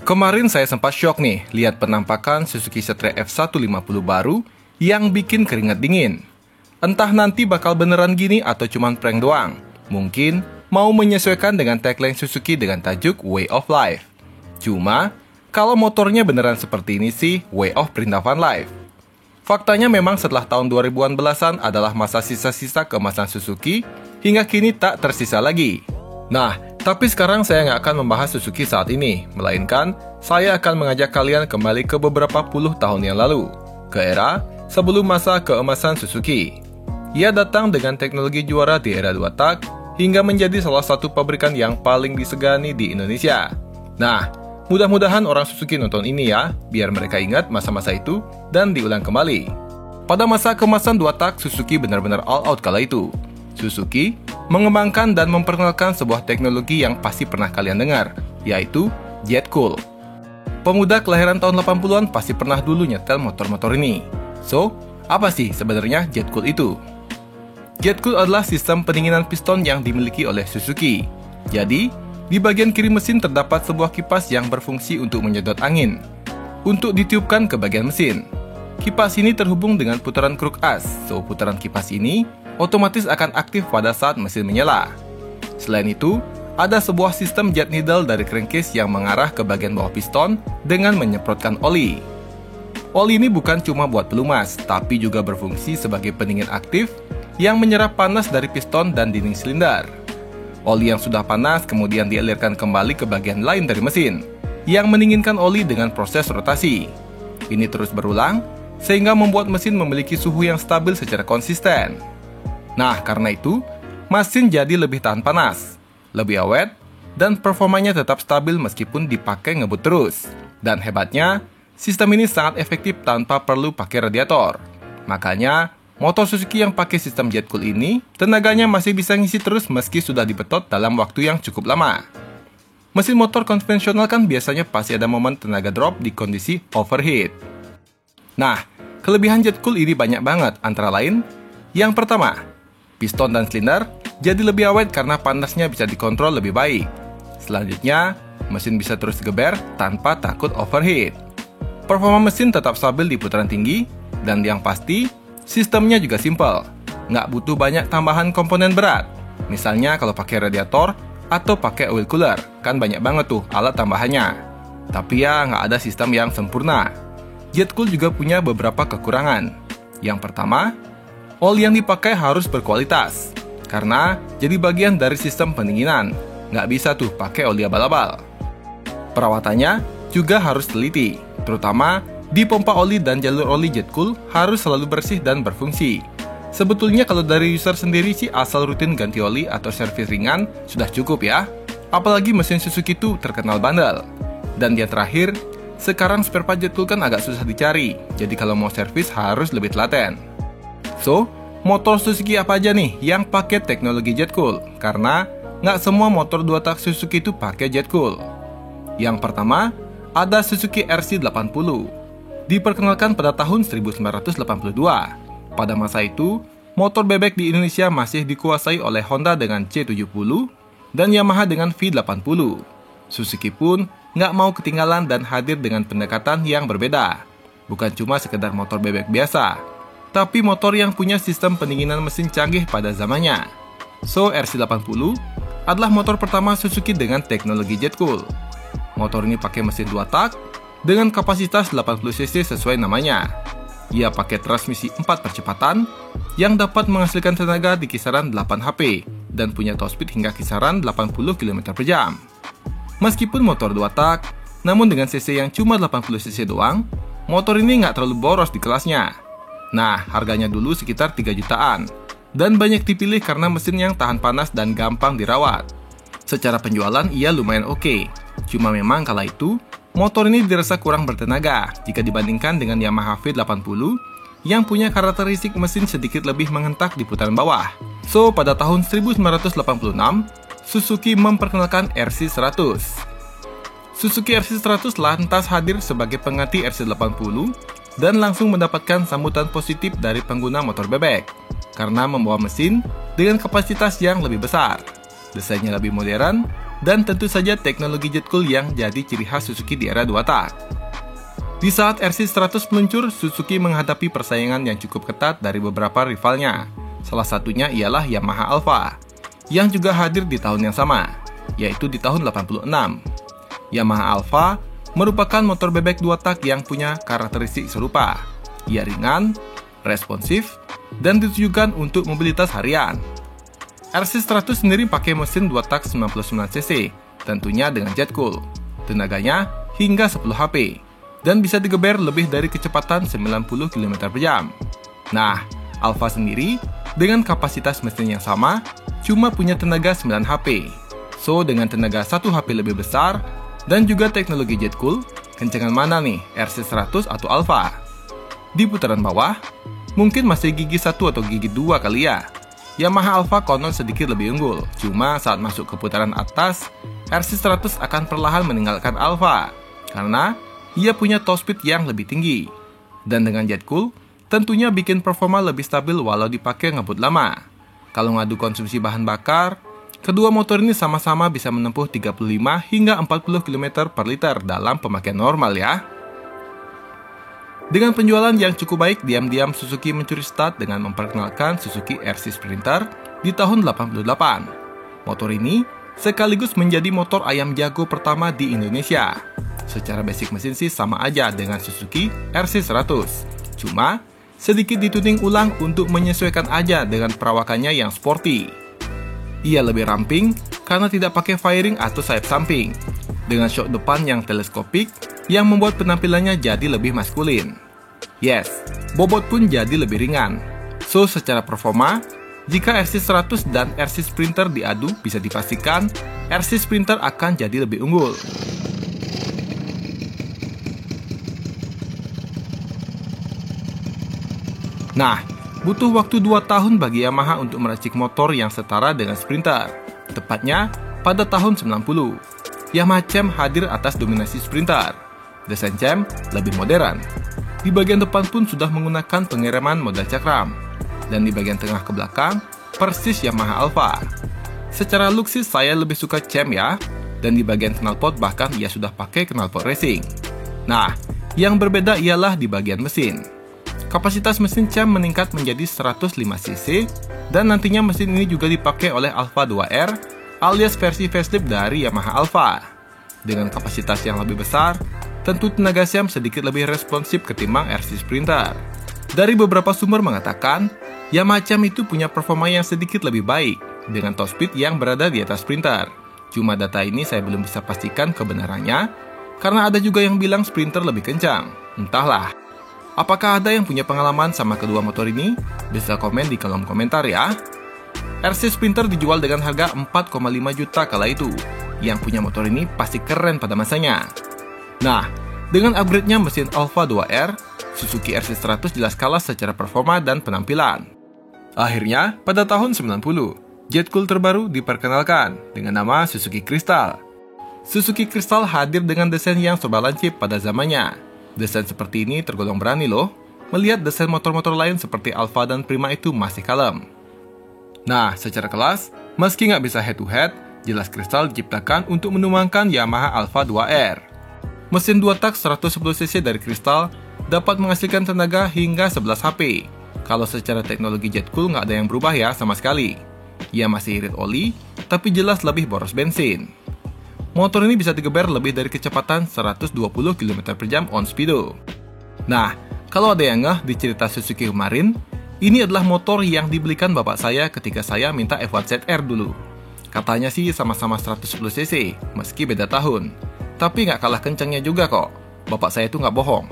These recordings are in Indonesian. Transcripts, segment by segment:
Kemarin saya sempat syok nih lihat penampakan Suzuki Setrea F150 baru yang bikin keringat dingin. Entah nanti bakal beneran gini atau cuman prank doang. Mungkin mau menyesuaikan dengan tagline Suzuki dengan tajuk Way of Life. Cuma, kalau motornya beneran seperti ini sih, Way of Perintah Van Life. Faktanya memang setelah tahun 2000-an belasan adalah masa sisa-sisa keemasan Suzuki, hingga kini tak tersisa lagi. Nah, tapi sekarang saya nggak akan membahas Suzuki saat ini, melainkan saya akan mengajak kalian kembali ke beberapa puluh tahun yang lalu, ke era sebelum masa keemasan Suzuki. Ia datang dengan teknologi juara di era 2 tak, hingga menjadi salah satu pabrikan yang paling disegani di Indonesia. Nah, mudah-mudahan orang Suzuki nonton ini ya, biar mereka ingat masa-masa itu dan diulang kembali. Pada masa keemasan 2 tak, Suzuki benar-benar all out kala itu. Suzuki mengembangkan dan memperkenalkan sebuah teknologi yang pasti pernah kalian dengar, yaitu Jet Cool. Pemuda kelahiran tahun 80-an pasti pernah dulu nyetel motor-motor ini. So, apa sih sebenarnya Jet Cool itu? Jet Cool adalah sistem pendinginan piston yang dimiliki oleh Suzuki. Jadi, di bagian kiri mesin terdapat sebuah kipas yang berfungsi untuk menyedot angin, untuk ditiupkan ke bagian mesin. Kipas ini terhubung dengan putaran kruk as, so putaran kipas ini otomatis akan aktif pada saat mesin menyala. Selain itu, ada sebuah sistem jet needle dari crankcase yang mengarah ke bagian bawah piston dengan menyemprotkan oli. Oli ini bukan cuma buat pelumas, tapi juga berfungsi sebagai pendingin aktif yang menyerap panas dari piston dan dinding silinder. Oli yang sudah panas kemudian dialirkan kembali ke bagian lain dari mesin, yang mendinginkan oli dengan proses rotasi. Ini terus berulang, sehingga membuat mesin memiliki suhu yang stabil secara konsisten. Nah, karena itu, mesin jadi lebih tahan panas, lebih awet, dan performanya tetap stabil meskipun dipakai ngebut terus. Dan hebatnya, sistem ini sangat efektif tanpa perlu pakai radiator. Makanya, motor Suzuki yang pakai sistem Jet Cool ini, tenaganya masih bisa ngisi terus meski sudah dibetot dalam waktu yang cukup lama. Mesin motor konvensional kan biasanya pasti ada momen tenaga drop di kondisi overheat. Nah, kelebihan Jet Cool ini banyak banget, antara lain, yang pertama, piston dan silinder jadi lebih awet karena panasnya bisa dikontrol lebih baik. Selanjutnya, mesin bisa terus geber tanpa takut overheat. Performa mesin tetap stabil di putaran tinggi, dan yang pasti, sistemnya juga simpel. Nggak butuh banyak tambahan komponen berat. Misalnya kalau pakai radiator atau pakai oil cooler, kan banyak banget tuh alat tambahannya. Tapi ya nggak ada sistem yang sempurna. Jet Cool juga punya beberapa kekurangan. Yang pertama, oli yang dipakai harus berkualitas, karena jadi bagian dari sistem pendinginan. Nggak bisa tuh pakai oli abal-abal. Perawatannya juga harus teliti, terutama di pompa oli dan jalur oli Jet Cool harus selalu bersih dan berfungsi. Sebetulnya kalau dari user sendiri sih asal rutin ganti oli atau servis ringan sudah cukup ya. Apalagi mesin Suzuki itu terkenal bandel. Dan yang terakhir, sekarang spare part Jet Cool kan agak susah dicari, jadi kalau mau servis harus lebih telaten. So, motor Suzuki apa aja nih yang pakai teknologi Jet Cool? Karena nggak semua motor 2 tak Suzuki itu pakai Jet Cool. Yang pertama, ada Suzuki RC80. Diperkenalkan pada tahun 1982. Pada masa itu, motor bebek di Indonesia masih dikuasai oleh Honda dengan C70 dan Yamaha dengan V80. Suzuki pun nggak mau ketinggalan dan hadir dengan pendekatan yang berbeda. Bukan cuma sekedar motor bebek biasa, tapi motor yang punya sistem pendinginan mesin canggih pada zamannya. So, RC80 adalah motor pertama Suzuki dengan teknologi Jet Cool. Motor ini pakai mesin 2 tak dengan kapasitas 80 cc sesuai namanya. Ia pakai transmisi 4 percepatan yang dapat menghasilkan tenaga di kisaran 8 HP dan punya top speed hingga kisaran 80 km per jam. Meskipun motor 2 tak, namun dengan cc yang cuma 80 cc doang, motor ini nggak terlalu boros di kelasnya. Nah, harganya dulu sekitar 3 jutaan, dan banyak dipilih karena mesin yang tahan panas dan gampang dirawat. Secara penjualan ia lumayan oke, cuma memang kala itu, motor ini dirasa kurang bertenaga jika dibandingkan dengan Yamaha V80 yang punya karakteristik mesin sedikit lebih menghentak di putaran bawah. So, pada tahun 1986, Suzuki memperkenalkan RC100. Suzuki RC100 lantas hadir sebagai pengganti RC80 dan langsung mendapatkan sambutan positif dari pengguna motor bebek karena membawa mesin dengan kapasitas yang lebih besar, desainnya lebih modern, dan tentu saja teknologi jet cool yang jadi ciri khas Suzuki di era 2 tak. Di saat RC100 meluncur, Suzuki menghadapi persaingan yang cukup ketat dari beberapa rivalnya. Salah satunya ialah Yamaha Alfa, yang juga hadir di tahun yang sama, yaitu di tahun 86. Yamaha Alfa merupakan motor bebek 2 tak yang punya karakteristik serupa. Ia ringan, responsif, dan ditujukan untuk mobilitas harian. RC100 sendiri pakai mesin 2 tak 99cc, tentunya dengan jet cool. Tenaganya hingga 10 HP, dan bisa digeber lebih dari kecepatan 90 km/jam. Nah, Alfa sendiri dengan kapasitas mesin yang sama, cuma punya tenaga 9 HP. So, dengan tenaga 1 HP lebih besar, dan juga teknologi jet cool, kencengan mana nih, RC100 atau Alfa? Di putaran bawah, mungkin masih gigi 1 atau gigi 2 kali ya. Yamaha Alfa konon sedikit lebih unggul, cuma saat masuk ke putaran atas, RC100 akan perlahan meninggalkan Alfa, karena ia punya top speed yang lebih tinggi. Dan dengan jet cool, tentunya bikin performa lebih stabil walau dipakai ngebut lama. Kalau ngadu konsumsi bahan bakar, kedua motor ini sama-sama bisa menempuh 35 hingga 40 km per liter dalam pemakaian normal ya. Dengan penjualan yang cukup baik, diam-diam Suzuki mencuri start dengan memperkenalkan Suzuki RC Sprinter di tahun 88. Motor ini sekaligus menjadi motor ayam jago pertama di Indonesia. Secara basic mesin sih sama aja dengan Suzuki RC100. Cuma, sedikit dituning ulang untuk menyesuaikan aja dengan perawakannya yang sporty. Ia lebih ramping karena tidak pakai fairing atau sayap samping, dengan shock depan yang teleskopik yang membuat penampilannya jadi lebih maskulin. Yes, bobot pun jadi lebih ringan. So, secara performa, jika RC100 dan RC Sprinter diadu, bisa dipastikan RC Sprinter akan jadi lebih unggul. Nah, butuh waktu 2 tahun bagi Yamaha untuk meracik motor yang setara dengan Sprinter. Tepatnya pada tahun 90. Yamaha CHAMP hadir atas dominasi Sprinter. Desain CHAMP lebih modern. Di bagian depan pun sudah menggunakan pengereman model cakram. Dan di bagian tengah ke belakang, persis Yamaha Alfa. Secara look sih saya lebih suka CHAMP ya. Dan di bagian knalpot bahkan ia sudah pakai knalpot racing. Nah, yang berbeda ialah di bagian mesin. Kapasitas mesin CHAMP meningkat menjadi 105cc, dan nantinya mesin ini juga dipakai oleh Alfa 2R alias versi facelift dari Yamaha Alfa. Dengan kapasitas yang lebih besar, tentu tenaga CHAMP sedikit lebih responsif ketimbang RC Sprinter. Dari beberapa sumber mengatakan, Yamaha CHAMP itu punya performa yang sedikit lebih baik, dengan top speed yang berada di atas Sprinter. Cuma data ini saya belum bisa pastikan kebenarannya, karena ada juga yang bilang Sprinter lebih kencang. Entahlah. Apakah ada yang punya pengalaman sama kedua motor ini? Bisa komen di kolom komentar ya. RC Sprinter dijual dengan harga 4,5 juta kala itu. Yang punya motor ini pasti keren pada masanya. Nah, dengan upgrade-nya mesin Alfa 2R, Suzuki RC100 jelas kalah secara performa dan penampilan. Akhirnya, pada tahun 90, jet cool terbaru diperkenalkan dengan nama Suzuki Crystal. Suzuki Crystal hadir dengan desain yang serba lancip pada zamannya. Desain seperti ini tergolong berani loh, melihat desain motor-motor lain seperti Alfa dan Prima itu masih kalem. Nah, secara kelas, meski nggak bisa head-to-head, jelas Crystal diciptakan untuk menuangkan Yamaha Alfa 2R. Mesin 2 tak 110cc dari Crystal dapat menghasilkan tenaga hingga 11 HP. Kalau secara teknologi jet cool nggak ada yang berubah ya sama sekali. Ia masih irit oli, tapi jelas lebih boros bensin. Motor ini bisa digeber lebih dari kecepatan 120 km/jam on speedo. Nah, kalau ada yang ngeh di cerita Suzuki kemarin, ini adalah motor yang dibelikan bapak saya ketika saya minta F1ZR dulu. Katanya sih sama-sama 110cc, meski beda tahun. Tapi nggak kalah kencangnya juga kok. Bapak saya itu nggak bohong.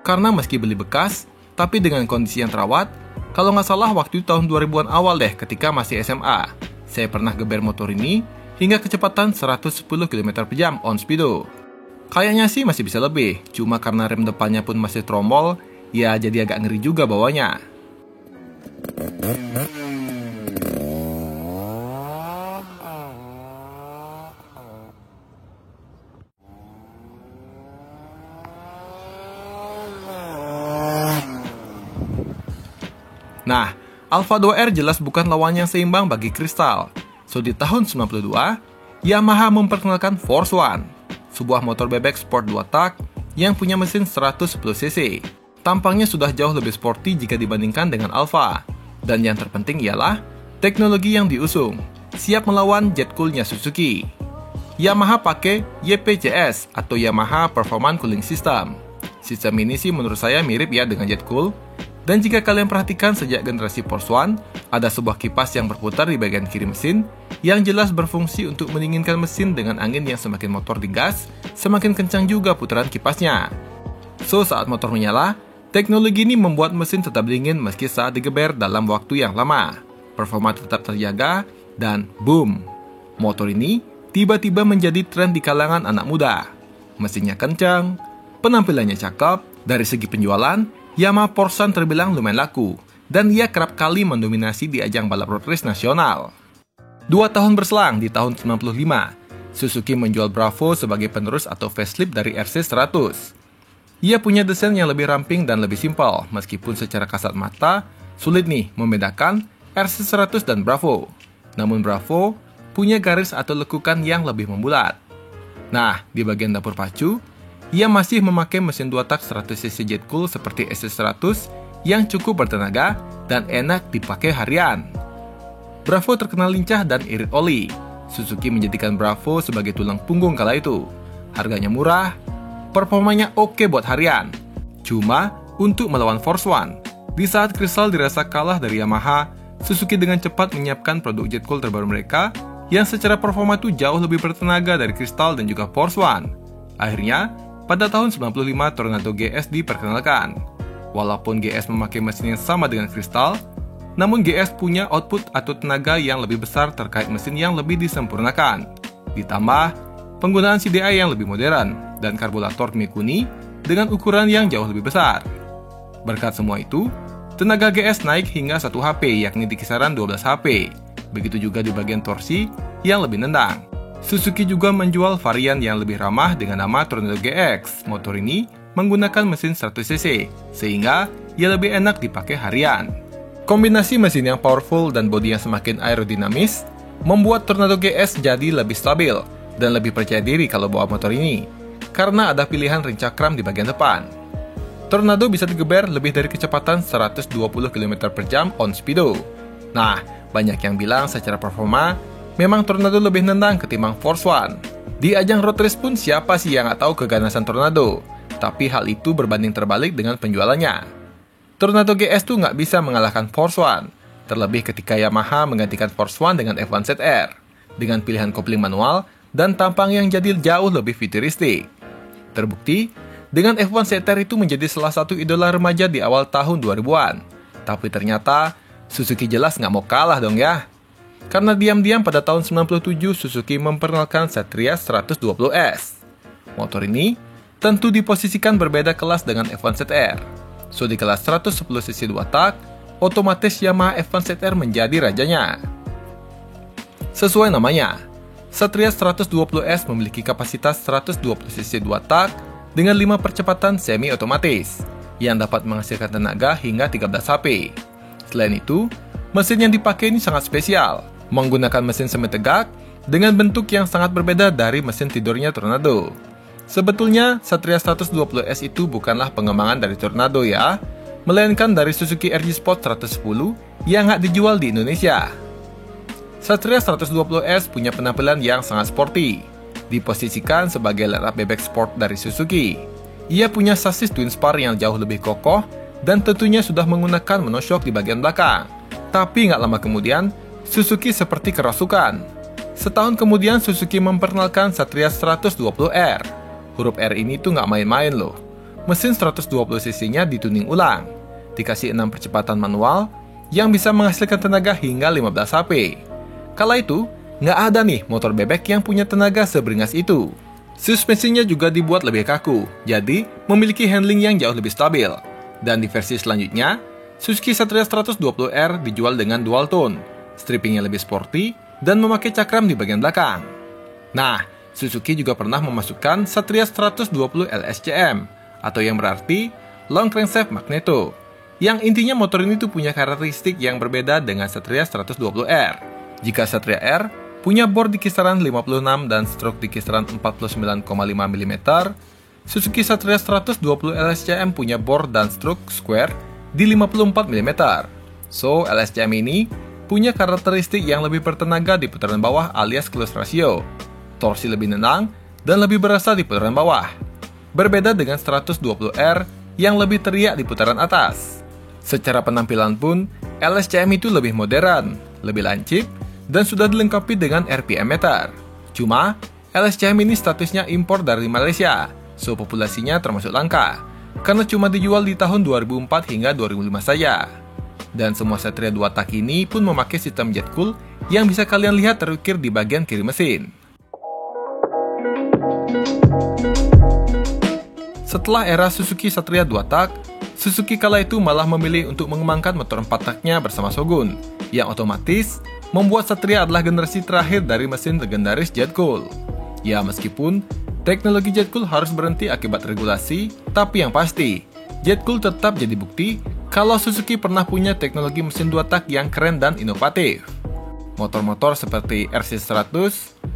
Karena meski beli bekas, tapi dengan kondisi yang terawat, kalau nggak salah waktu tahun 2000-an awal deh ketika masih SMA, saya pernah geber motor ini hingga kecepatan 110 km/jam on speedo. Kayaknya sih masih bisa lebih, cuma karena rem depannya pun masih tromol, ya jadi agak ngeri juga bawanya. Nah, Alfa 2R jelas bukan lawan yang seimbang bagi Crystal. So, di tahun 92, Yamaha memperkenalkan Force One, sebuah motor bebek sport 2 tak yang punya mesin 110 cc. Tampangnya sudah jauh lebih sporty jika dibandingkan dengan Alfa. Dan yang terpenting ialah teknologi yang diusung, siap melawan jet coolnya Suzuki. Yamaha pakai YPCS atau Yamaha Performance Cooling System. Sistem ini sih menurut saya mirip ya dengan jet cool. Dan jika kalian perhatikan sejak generasi Force One, ada sebuah kipas yang berputar di bagian kiri mesin yang jelas berfungsi untuk mendinginkan mesin dengan angin yang semakin motor digas, semakin kencang juga putaran kipasnya. So, saat motor menyala, teknologi ini membuat mesin tetap dingin meski saat digeber dalam waktu yang lama. Performa tetap terjaga, dan boom! Motor ini tiba-tiba menjadi tren di kalangan anak muda. Mesinnya kencang, penampilannya cakep, dari segi penjualan, Yamaha Force One terbilang lumayan laku, dan ia kerap kali mendominasi di ajang balap road race nasional. 2 tahun berselang, di tahun 95, Suzuki menjual Bravo sebagai penerus atau facelift dari RC100. Ia punya desain yang lebih ramping dan lebih simpel, meskipun secara kasat mata, sulit nih membedakan RC100 dan Bravo. Namun Bravo punya garis atau lekukan yang lebih membulat. Nah, di bagian dapur pacu, ia masih memakai mesin 2 tak 100cc jet cool seperti SC100 yang cukup bertenaga dan enak dipakai harian. Bravo terkenal lincah dan irit oli. Suzuki menjadikan Bravo sebagai tulang punggung kala itu. Harganya murah, performanya oke buat harian. Cuma untuk melawan Force One, di saat Crystal dirasa kalah dari Yamaha, Suzuki dengan cepat menyiapkan produk jet cool terbaru mereka yang secara performa itu jauh lebih bertenaga dari Crystal dan juga Force One. Akhirnya, pada tahun 95 Tornado GS diperkenalkan. Walaupun GS memakai mesin yang sama dengan Crystal, namun GS punya output atau tenaga yang lebih besar terkait mesin yang lebih disempurnakan. Ditambah, penggunaan CDI yang lebih modern dan karburator Mikuni dengan ukuran yang jauh lebih besar. Berkat semua itu, tenaga GS naik hingga 1 HP yakni di kisaran 12 HP. Begitu juga di bagian torsi yang lebih nendang. Suzuki juga menjual varian yang lebih ramah dengan nama Tornado GX. Motor ini menggunakan mesin 100cc, sehingga ia lebih enak dipakai harian. Kombinasi mesin yang powerful dan bodi yang semakin aerodinamis membuat Tornado GS jadi lebih stabil dan lebih percaya diri kalau bawa motor ini, karena ada pilihan ring cakram di bagian depan. Tornado bisa digeber lebih dari kecepatan 120 km/jam on speedo. Nah, banyak yang bilang secara performa, memang Tornado lebih nendang ketimbang Force One. Di ajang road race pun siapa sih yang nggak tahu keganasan Tornado? Tapi hal itu berbanding terbalik dengan penjualannya. Tornado GS tuh nggak bisa mengalahkan Force One. Terlebih ketika Yamaha menggantikan Force One dengan F1 ZR. Dengan pilihan kopling manual dan tampang yang jadi jauh lebih futuristik. Terbukti, dengan F1 ZR itu menjadi salah satu idola remaja di awal tahun 2000-an. Tapi ternyata, Suzuki jelas nggak mau kalah dong ya. Karena diam-diam pada tahun 97 Suzuki memperkenalkan Satria 120S. Motor ini tentu diposisikan berbeda kelas dengan F1 ZR. So di kelas 110cc 2 tak, otomatis Yamaha F1 ZR menjadi rajanya. Sesuai namanya, Satria 120S memiliki kapasitas 120cc 2 tak dengan 5 percepatan semi-otomatis yang dapat menghasilkan tenaga hingga 13 HP. Selain itu, mesin yang dipakai ini sangat spesial, menggunakan mesin semi tegak dengan bentuk yang sangat berbeda dari mesin tidurnya Tornado. Sebetulnya, Satria 120S itu bukanlah pengembangan dari Tornado ya, melainkan dari Suzuki RG Sport 110 yang nggak dijual di Indonesia. Satria 120S punya penampilan yang sangat sporty, diposisikan sebagai line up bebek sport dari Suzuki. Ia punya sasis twin spar yang jauh lebih kokoh dan tentunya sudah menggunakan monoshock di bagian belakang. Tapi nggak lama kemudian, Suzuki seperti kerasukan. Setahun kemudian Suzuki memperkenalkan Satria 120R. Huruf R ini tuh nggak main-main loh. Mesin 120cc-nya dituning ulang, dikasih 6 percepatan manual yang bisa menghasilkan tenaga hingga 15 HP. Kala itu, nggak ada nih motor bebek yang punya tenaga seberingas itu. Suspensinya juga dibuat lebih kaku, jadi memiliki handling yang jauh lebih stabil. Dan di versi selanjutnya, Suzuki Satria 120R dijual dengan dual tone, stripping yang lebih sporty, dan memakai cakram di bagian belakang. Nah, Suzuki juga pernah memasukkan Satria 120 LSCM, atau yang berarti Long Crankshaft Magneto, yang intinya motor ini tuh punya karakteristik yang berbeda dengan Satria 120R. Jika Satria R punya bore di kisaran 56 dan stroke di kisaran 49,5 mm. Suzuki Satria 120 LSCM punya bore dan stroke square di 54 mm. So, LSCM ini punya karakteristik yang lebih bertenaga di putaran bawah alias close ratio, torsi lebih tenang, dan lebih berasa di putaran bawah. Berbeda dengan 120R yang lebih teriak di putaran atas. Secara penampilan pun, LSCM itu lebih modern, lebih lancip, dan sudah dilengkapi dengan RPM meter. Cuma, LSCM ini statusnya impor dari Malaysia, so populasinya termasuk langka, karena cuma dijual di tahun 2004 hingga 2005 saja. Dan semua Satria 2 tak ini pun memakai sistem jet cool yang bisa kalian lihat terukir di bagian kiri mesin. Setelah era Suzuki Satria 2 tak, Suzuki kala itu malah memilih untuk mengembangkan motor 4 taknya bersama Shogun, yang otomatis membuat Satria adalah generasi terakhir dari mesin legendaris jet cool. Ya, meskipun teknologi jet cool harus berhenti akibat regulasi, tapi yang pasti, jet cool tetap jadi bukti kalau Suzuki pernah punya teknologi mesin 2 tak yang keren dan inovatif. Motor-motor seperti RC100,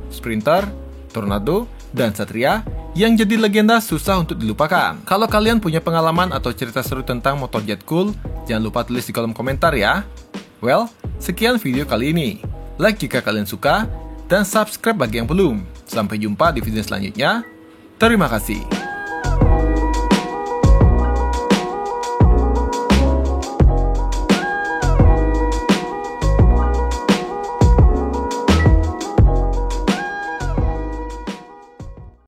Sprinter, Tornado, dan Satria yang jadi legenda susah untuk dilupakan. Kalau kalian punya pengalaman atau cerita seru tentang motor jet cool, jangan lupa tulis di kolom komentar ya. Well, sekian video kali ini. Like jika kalian suka, dan subscribe bagi yang belum. Sampai jumpa di video selanjutnya. Terima kasih.